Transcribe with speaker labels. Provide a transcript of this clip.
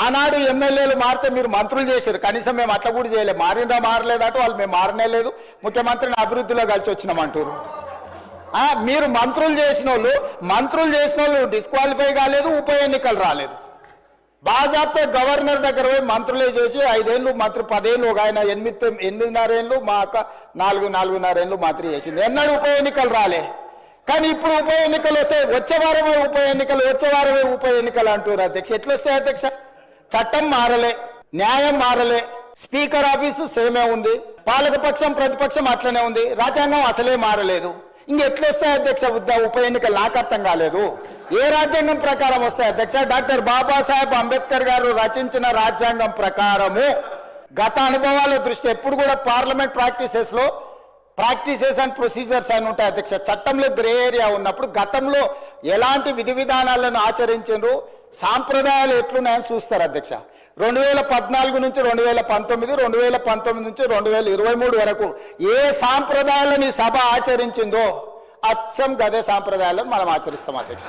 Speaker 1: ఆనాడు ఎమ్మెల్యేలు మారితే మీరు మంత్రులు చేశారు, కనీసం మేము అట్లా కూడా చేయలేదు. మారిందా మారలేదట, వాళ్ళు మేము మారనే లేదు, ముఖ్యమంత్రిని అభివృద్ధిలో కలిసి వచ్చినామంటారు. మీరు మంత్రులు చేసిన వాళ్ళు డిస్క్వాలిఫై కాలేదు, ఉప ఎన్నికలు రాలేదు. బాజాప్తే గవర్నర్ దగ్గర పోయి మంత్రులే చేసి 5 ఏళ్ళు మంత్రి, 10 ఏళ్ళు, ఒక ఆయన 8.5 ఏళ్ళు, మా అక్క 4.5 ఏళ్ళు మంత్రి చేసింది. ఎన్నడూ ఉప ఎన్నికలు రాలే. కానీ ఇప్పుడు ఉప ఎన్నికలు వస్తాయి, వచ్చే వారమే ఉప ఎన్నికలు అంటారు అధ్యక్ష. ఎట్లా వస్తాయి అధ్యక్ష? చట్టం మారలే, న్యాయం మారలే, స్పీకర్ ఆఫీసు సేమే ఉంది, పాలకపక్షం ప్రతిపక్షం అట్లనే ఉంది, రాజ్యాంగం అసలే మారలేదు. ఇంకెట్లొస్తాయి అధ్యక్ష ఉప ఎన్నికలు? నాకు అర్థం కాలేదు. ఏ రాజ్యాంగం ప్రకారం వస్తాయి అధ్యక్ష? డాక్టర్ బాబాసాహెబ్ అంబేద్కర్ గారు రచించిన రాజ్యాంగం ప్రకారము గత అనుభవాల దృష్టి ఎప్పుడు కూడా పార్లమెంట్ ప్రాక్టీసెస్ అండ్ ప్రొసీజర్స్ అని ఉంటాయి అధ్యక్ష. చట్టంలో గ్రే ఏరియా ఉన్నప్పుడు గతంలో ఎలాంటి విధి విధానాలను ఆచరించారు, సాంప్రదాయాలు ఎట్లున్నాయని చూస్తారు అధ్యక్ష. 2014 నుంచి 2019, 2019 నుంచి 2023 వరకు ఏ సాంప్రదాయాలను ఈ సభ ఆచరించిందో అచ్చం గదే సాంప్రదాయాలను మనం ఆచరిస్తాం అధ్యక్ష.